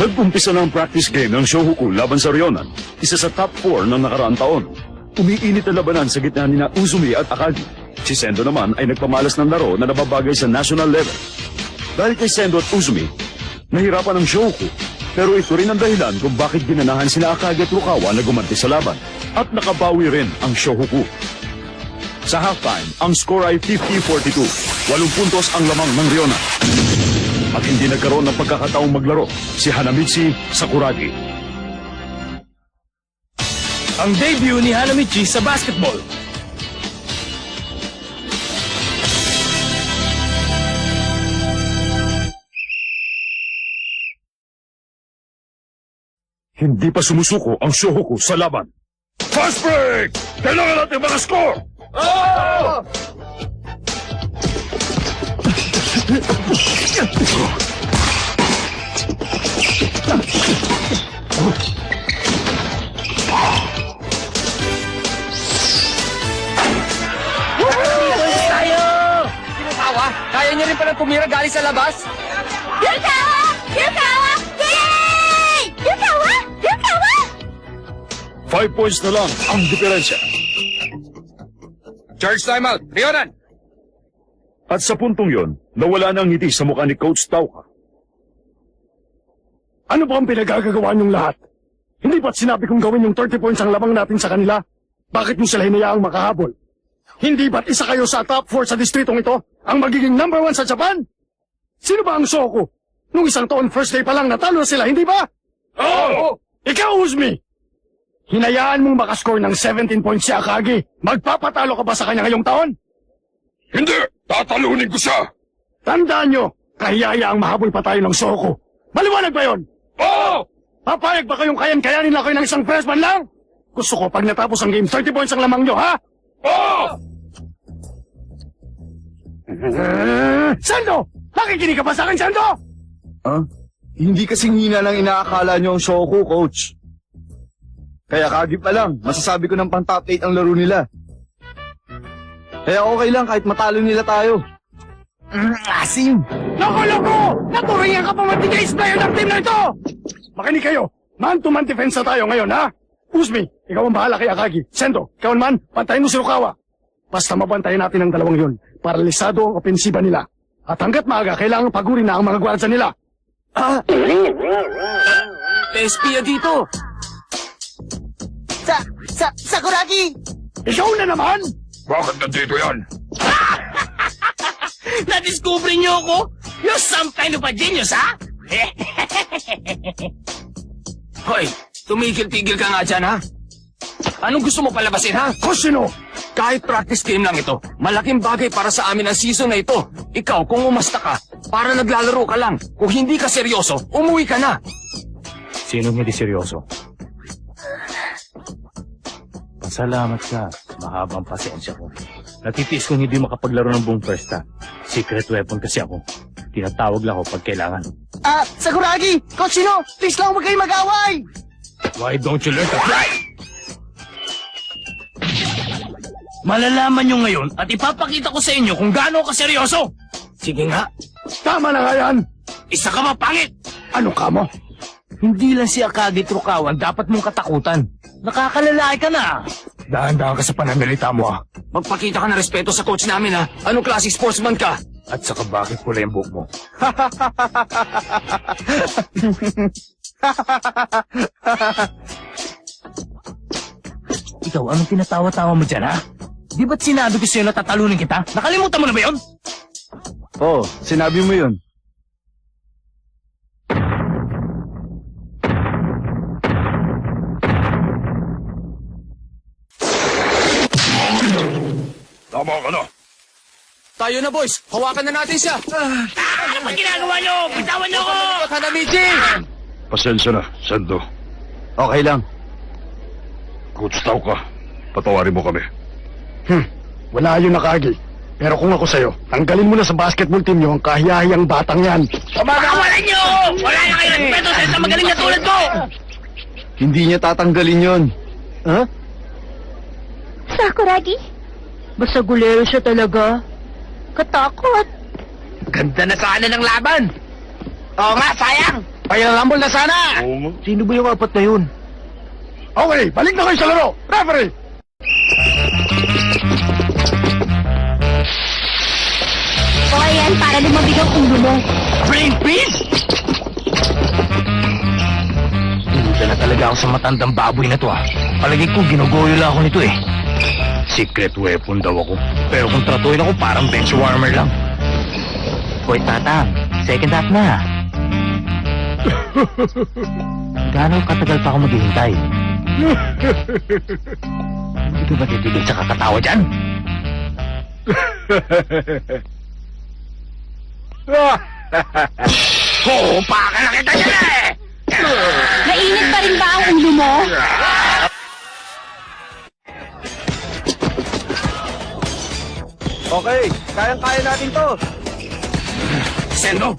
Nag-umpisa na ang practice game ng Shohoku laban sa Ryonan, isa sa top 4 ng nakaraang taon. Umiinit na labanan sa gitna ni na Uzumi at Akagi. Si Sendo naman ay nagpamalas ng laro na nababagay sa national level. Dahil kay Sendo at Uzumi, nahirapan ang Shohoku. Pero ito rin ang dahilan kung bakit ginanahan sina Akagi at Rukawa na gumanti sa laban. At nakabawi rin ang Shohoku. Sa halftime, ang score ay 50-42. 8 puntos ang lamang ng Ryonan. At hindi nagkaroon ng pagkakataong maglaro si Hanamichi Sakuragi. Ang debut ni Hanamichi sa basketball. Hindi pa sumusuko ang Shohoku sa laban. Fast break! Kailangan natin mga score! Oh! Kaya niyo rin palang tumira galing sa labas? Yukawa! Yukawa! Yay! Yukawa! Yukawa! 5 points na lang ang diferensya. Charge timeout! Ryonan! At sa puntong yon, nawala na ang ngiti sa mukha ni Coach Tauka. Ano ba ang pinagagagawa niyong lahat? Hindi ba't sinabi kong gawin yung 30 points ang lamang natin sa kanila? Bakit niyo sila hinayaang makahabol? Hindi ba't isa kayo sa top 4 sa distritong ito ang magiging number 1 sa Japan? Sino ba ang Shohoku? Nung isang taon first day pa lang natalo na sila, hindi ba? Oh! Ikaw, Uzumi! Hinayaan mong makascore ng 17 points si Akagi. Magpapatalo ka ba sa kanya ngayong taon? Hindi! Tatalunin ko siya! Tandaan nyo, kahiyayaang mahabol pa tayo ng Shohoku. Maliwanag ba yun? Oh! Papayag ba kayong kayan-kayanin lang kayo ng isang freshman lang? Gusto ko pag natapos ang game, 30 points ang lamang nyo, ha? Oh! Sando! Nakikinig ka ba sa akin, Sando? Huh? Hindi kasing hina lang inaakala nyo ang Shohoku, Coach. Kaya kagi pa lang, masasabi ko ng pang-top 8 ang laro nila. Kaya okay lang kahit matalo nila tayo. Asim! Loko-loko! Naturingan ka pa matigays player ng team na ito! Makinig kayo, man-to-man defense na tayo ngayon, ha? Uzumi, ikaw ang bahala kay Akagi. Sendo, ikaw naman, pantayin mo si Rukawa. Basta mabantayan natin ang dalawang yun. Paralisado ang opensiba nila. At hanggat maaga, kailangang pagurin na ang mga gwardiya nila. Espia dito! Sakuragi! Ikaw na naman! Bakit nandito yan? Na-discover niyo ako? You're some kind of a genius, ha? Hoy, tumigil-tigil ka nga dyan, ha? Anong gusto mo palabasin, ha? Koshino! Kahit practice game lang ito, malaking bagay para sa amin ang season na ito. Ikaw, kung umasta ka, para naglalaro ka lang. Kung hindi ka seryoso, umuwi ka na. Sino hindi seryoso? Pasalamat ka. Mahabang pasensya ko. Natitiis kong hindi makapaglaro ng buong first half. Secret weapon kasi ako. Tinatawag lang ako pag kailangan. Sakuragi! Kochino! Please lang huwag kayo mag-away! Why don't you learn to fly? Malalaman nyo ngayon at ipapakita ko sa inyo kung gaano ka seryoso. Sige nga, Tama na nga yan! isa ka mapangit. Ano ka mo? Hindi lang si Akagi Trukawan dapat mong katakutan. Nakakalalaki ka na. Dahan-dahan ka sa pananalita mo, ha? Magpakita ka ng respeto sa coach namin, ha? Anong klaseng sportsman ka? At saka bakit pula yung buhok mo? Ikaw, anong tinatawa-tawa mo dyan, ha? Di ba't sinabi ko sa'yo na tatalunin kita? Nakalimutan mo na ba yun? Oh, sinabi mo yun. Tama ka na. Tayo na, boys. Hawakan na natin siya. Ano ba ginagawa nyo? Bitawan nyo ko! Hanamichi! Pasensya na, Sendo. Okay lang. Coach Tauka, patawarin mo kami. Wala yun, Akagi. Pero kung ako sa'yo, tanggalin mo na sa basketball team nyo ang kahiyahiyang batang yan. Pakawalan nyo! Wala na kayo respeto sa isang magaling na tulad ko! Hindi niya tatanggalin yon. Ha? Sakuragi? Basta gulero siya talaga. Katakot. Ganda na sana ng laban! Oo nga, sayang! Payalamol na sana! Oo nga. Sino ba yung apat na yun? Okay, balik na kayo sa laro! Referee! O ayan, para lumabig ang ulo mo. Brain freeze! Duda na talaga ako sa matandang baboy na to ah. Palagi ko ginugoyo lang ako nito eh. Secret weapon daw ako. Pero kung tratuin ako parang bench warmer lang. Hoy tatang, second half na. Gaano katagal pa ako maghihintay? Hindi ka ba titigil sa kakatawa dyan? Oo, baka na kita yan eh! Mainit pa rin ba ang ulo mo? Okay, kayang-kaya natin to. Sendo!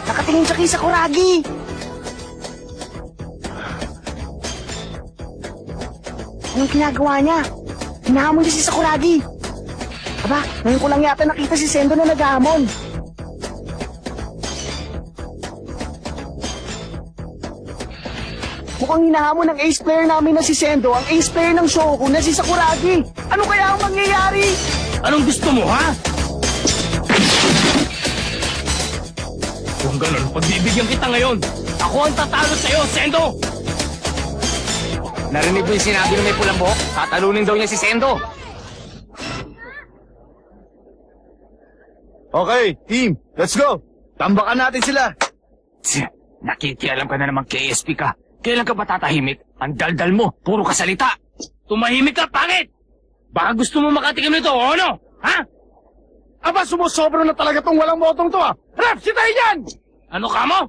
Nakatingin siya kay Sakuragi! Anong ginagawa niya? Hinahamon niya si Sakuragi! Aba, ngayon ko lang yata nakita si Sendo na naghahamon. Mukhang hinahamon ng ace player namin na si Sendo ang ace player ng Shoku na si Sakuragi! Ano kaya ang mangyayari? Anong gusto mo, ha? Kung ganun, pagbibigyan kita ngayon. Ako ang tatalo sa'yo, Sendo! Narinig mo yung sinabi ng may pulang buhok? Tatalunin daw niya si Sendo. Okay, team, let's go. Tambakan natin sila. Nakikialam ka na naman KSP ka. Kailan ka ba tatahimik? Ang daldal mo, puro ka salita. Tumahimik ka, pangit! Baka gusto mo makatikim nito, o ano? Ha? Aba, sumusobra na talaga tong walang botong to ah! Ref, sitayin yan! Ano ka mo?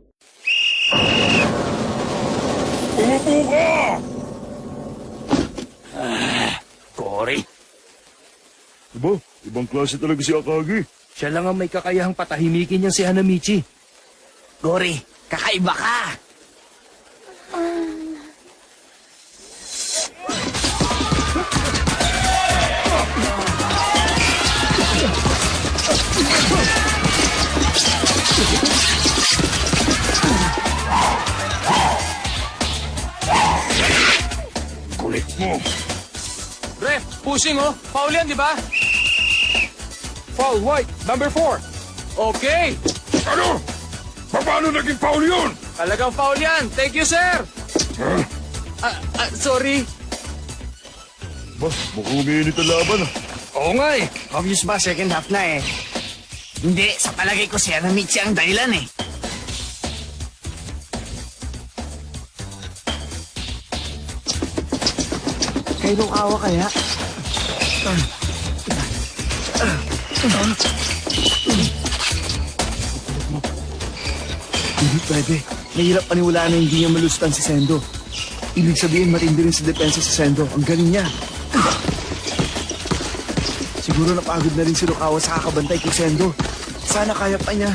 Umupo ka! Cory, Diba? Ibang klase talaga si Akagi. siya lang ang may kakayahang patahimikin niyang si Hanamichi. Gori, kakaiba ka! Kulit mo! Ref, pushing oh. Foul yan, di ba? Foul white, number 4! Okay. Ano? Paano naging foul yun? Talagang foul yan. Thank you, sir. Sorry. Ba, mukhang umiinit ang laban ah. Oo nga eh. Obvious ba, second half na eh. Hindi, sa palagay ko si Hanamichi ang dahilan eh. Kay Rukawa kaya? Hindi pwede. Mahirap paniwalaan na hindi niya malustan si Sendo. Ibig sabihin matindi rin sa depensa si Sendo. Ang galing niya. Siguro napagod na rin si Rukawa sa kakabantay kay Sendo. Sana kaya pa niya.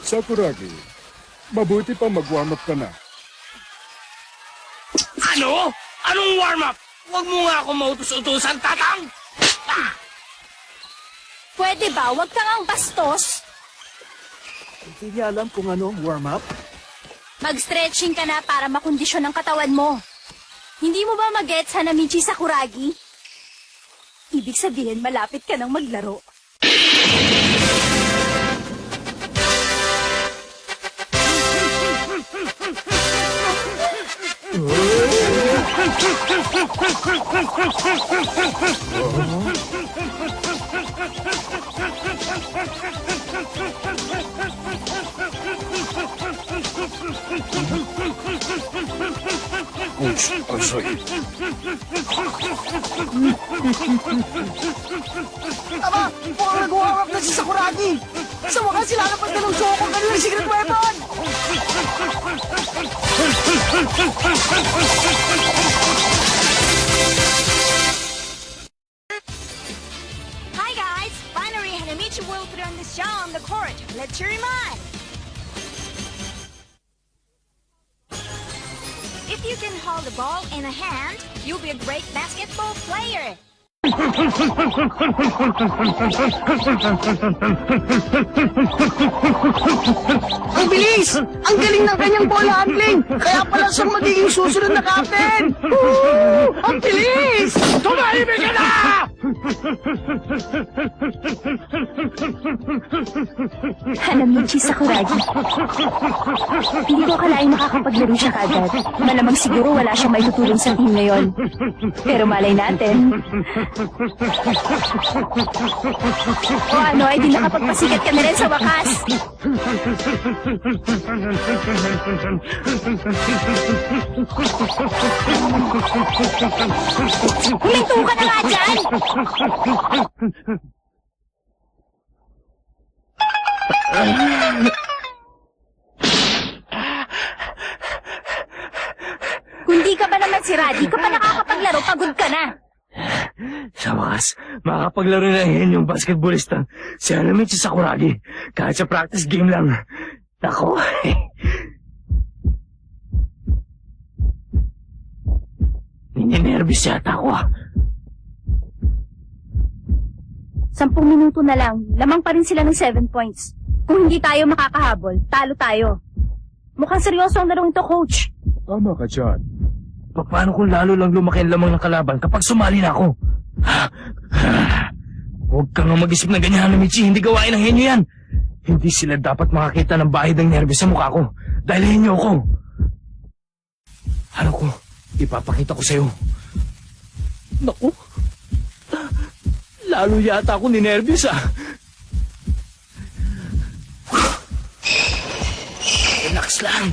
Sakuragi, mabuti pa mag-warm up ka na. Ano? Anong warm-up? Huwag mo nga ako mautos-utusan, tatang! Pwede ba? Huwag kang ang bastos. Hindi niya alam kung ano ang warm-up. Mag-stretching ka na para makondisyon ang katawan mo. Hindi mo ba mag-gets, Hanamichi Sakuragi? Ibig sabihin, malapit ka nang maglaro. Coach Ansoy. Aba, mukhang nag-warm up na si Sakuragi. Sa wakas sila na pagdalong Shoko ang kanilang secret weapon. Hi guys! Finally, Hanamichi will put on the show on the court. Let's cheer him on! If you can hold the ball in a hand, you'll be a great basketball player. Ang bilis! Ang galing ng kanyang ball handling! Kaya pala siyang magiging susunod na captain! Woo! Ang bilis! Tumahimik ka na! Hanamichi Sakuragi. Hindi ko akalain makakapaglaro siya kagad. Malamang siguro wala siyang may tutulong sa team ngayon. Pero malay natin. O ano, ay di nakapagpasikat ka na rin sa wakas. Huminto ka na nga dyan! Kung di ka ba naman si Raji, ka pa nakakapaglaro, pagod ka na. Sa wakas, makakapaglaro na yan yung basketballista. Si Hanamichi Sakuragi. Kahit sa practice game lang. Nako. Ninenervous yata ako ah. 10 minuto na lang, lamang pa rin sila ng 7 points. Kung hindi tayo makakahabol, talo tayo. Mukhang seryoso ang larong ito, coach. Tama ka dyan. Paano kung lalo lang lumaki ang lamang ng kalaban kapag sumali na ako? Huwag ka nga mag-isip na ganyan, Hanamichi. Hindi gawain ng henyo yan. Hindi sila dapat makakita ng bahid ng nervous sa mukha ko. Dahil henyo ako. Ano ko? Ipapakita ko sa'yo. Naku. Lalo yata ako ninervous ah. Relax lang.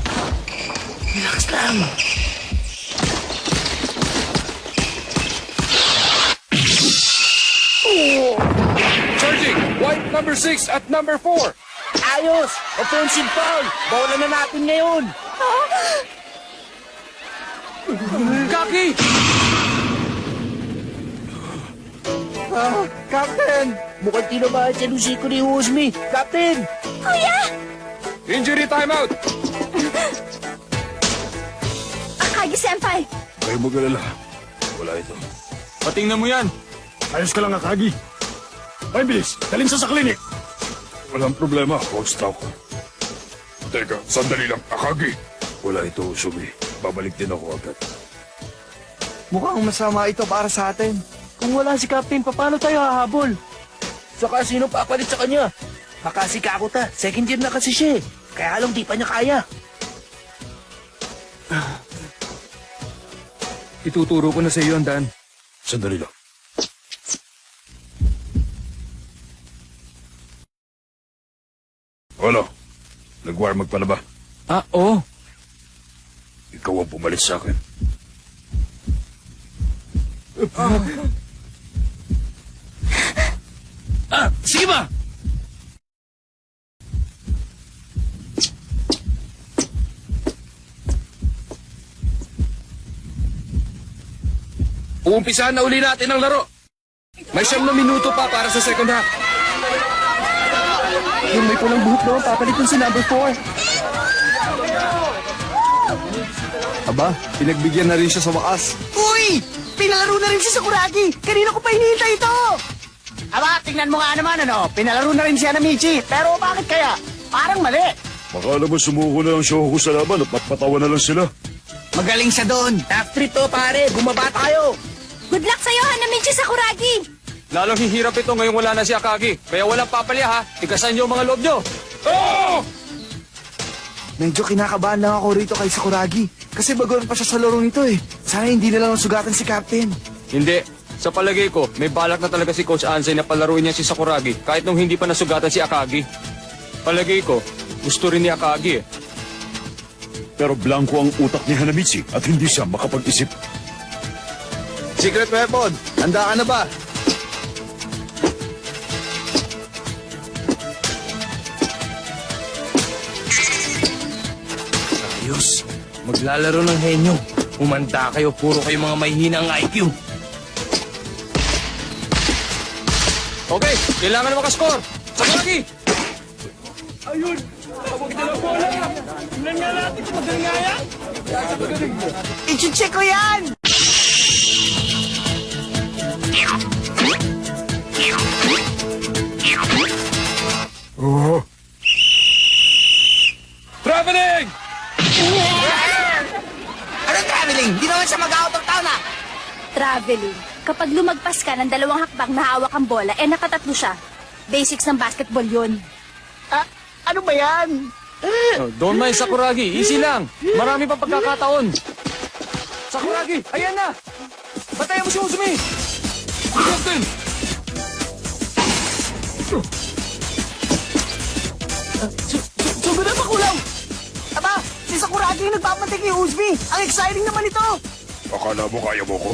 Relax lang. Charging! White number 6 at number 4. Ayos! Offensive foul! Bola na natin ngayon! Kaki! Captain! Mukhang tinabahan siya nung siko ni Uzmi! Captain! Kuya! Injury timeout! Akagi-senpai! Kayo mag-alala. Wala ito. Patingnan mo yan. Ayos ka lang, Akagi. Ay, bilis. Dalhin siya sa klinik. Walang problema, Coach Tao. Teka, sandali lang, Akagi. Wala ito, Uzumi. Babalik din ako agad. Mukhang masama ito para sa atin. Kung wala si Captain, paano tayo hahabol? Saka sino papalit sa kanya? Baka si Kakuta, second year na kasi siya eh. Kaya alam di pa niya kaya. Ituturo ko na sa iyo, Dan. Sandali lang. Ano? Nag-warm up pa na ba? Ah, oo. Ikaw ang pumalit sa akin. Sige ba? Uumpisahan na uli natin ang laro. May 9 na minuto pa para sa second half. Yung may pulang buhok doon, papalitin si number 4. Aba, pinagbigyan na rin siya sa wakas. Uy! Pinalaro na rin si Sakuragi! Kanina ko pa hinihintay ito! Aba, tingnan mo nga naman ano, pinalaro na rin si Hanamichi. Pero bakit kaya? Parang mali. Baka naman sumuko na ang Shoko sa laban at matpatawa na lang sila. Magaling siya doon. Top 3 to pare, bumaba tayo. Good luck sa'yo, Hanamichi Sakuragi! Lalong hihirap ito ngayong wala na si Akagi. Kaya walang papalya ha. Tigasan niyo ang mga loob niyo. Oh! Medyo kinakabahan lang ako rito kay Sakuragi. Kasi bagoon pa siya sa laro nito eh. Sana hindi na lang sugatan si Captain. Hindi. Sa palagay ko, may balak na talaga si Coach Ansay na palaruin niya si Sakuragi kahit nung hindi pa nasugatan si Akagi. Palagay ko, gusto rin ni Akagi eh. Pero blanco ang utak ni Hanamichi at hindi siya makapag-isip. Secret weapon, handa ka na ba? Ayos. Maglalaro ng henyo. Umanda kayo, puro kayo mga may hinang IQ. Okay, kailangan na makascore. Sakuragi! I-check ko yan! Traveling! Anong traveling? Di naman siya mag-out of town ah! Traveling. Kapag lumagpas ka ng 2 hakbang na hawak ang bola, nakatatlo siya. Basics ng basketball yun. Ah, ano ba yan? Don't mind Sakuragi, easy lang. Marami pang pagkakataon. Sakuragi, ayan na! Batayan mo si Uzumi! Captain! Sugod na makulaw! Aba, si Sakuragi yung nagpapantik ni Uzmi. Ang exciting naman ito! Akala mo kaya mo ko?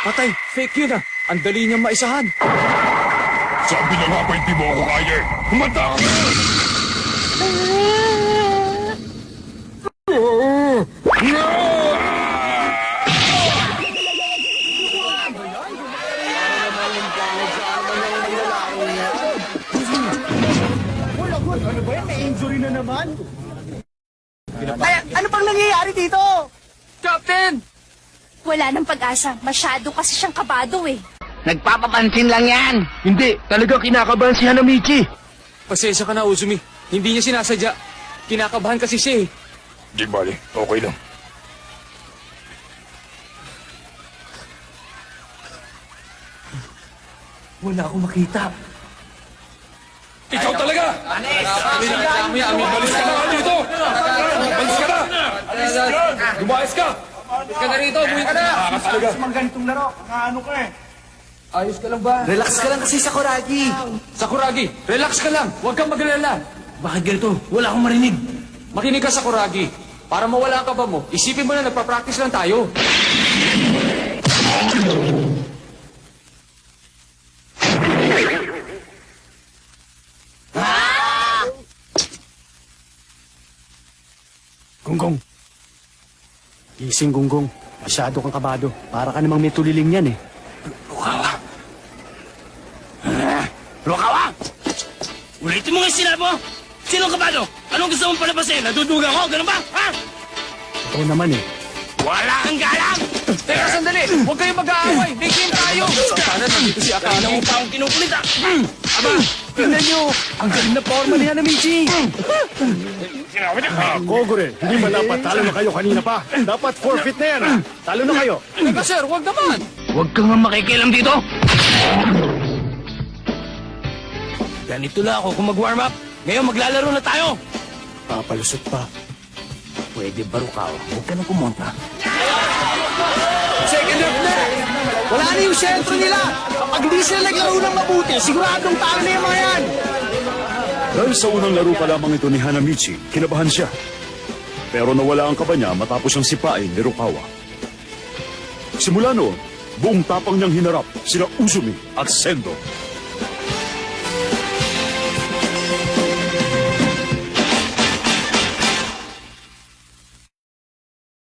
Patay, fake yun ah. Ang dali niyang maisahan. Sabi niya nga ba hindi mo ako kaya? Humanda ka! Ano ba yan? May injury na naman? Ay, ano pang nangyayari dito? Captain! Wala nang pag-asa. Masyado kasi siyang kabado eh. Nagpapapansin lang yan! Hindi, talaga kinakabahan si Hanamichi. Pasensya ka na, Uzumi. Hindi niya sinasadya. Kinakabahan kasi siya eh. Di bali, okay lang. Wala akong makita. Ikaw talaga! Balis ka na nga dito! Balis ka na! Lumayas ka! Balis ka na rito! Buhay ka na! Ayos ka lang ba? Relax ka lang kasi, Sakuragi. Sakuragi, relax ka lang. Huwag kang magalala. Bakit ganito? Wala akong marinig. Makinig ka, Sakuragi. Para mawala ka ba mo, isipin mo na nagpa-practice lang tayo. Gunggong. Gising, Gunggong. Masyado kang kabado. Para ka namang may tuliling yan eh. Rukawa! Ulitin mo nga yung sinabi mo! Sinong kabado? Anong gusto mong palabasin? Naduduga ko? Ganun ba? Ha? Ito naman eh. Wala kang galang! Teka, sandali! Huwag kayong mag-aaway! May game tayo! Sana nandito si Kanina Akagi. mo pa akong kinukulit ah! Aba! Tingnan nyo! Ang galing na forma ni Hanamichi! Kogure, hindi ba dapat talo na kayo kanina pa? Dapat forfeit na yan ah! Talo na kayo! Teka, sir, huwag naman! Huwag kang nga makikialam dito! Ganito lang ako kung mag-warm up. Ngayon maglalaro na tayo! Papalusot pa. Pwede ba, Rukawa? Huwag ka nang kumontra. Second half na! Wala na yung sentro nila! Kapag hindi sila naglaro ng mabuti, siguradong talo na yung mga yan! Dahil sa unang laro pa lamang ito ni Hanamichi, kinabahan siya. Pero nawala ang kaba niya matapos siyang sipain ni Rukawa. Simula noon, buong tapang niyang hinarap sina Uzumi at Sendo.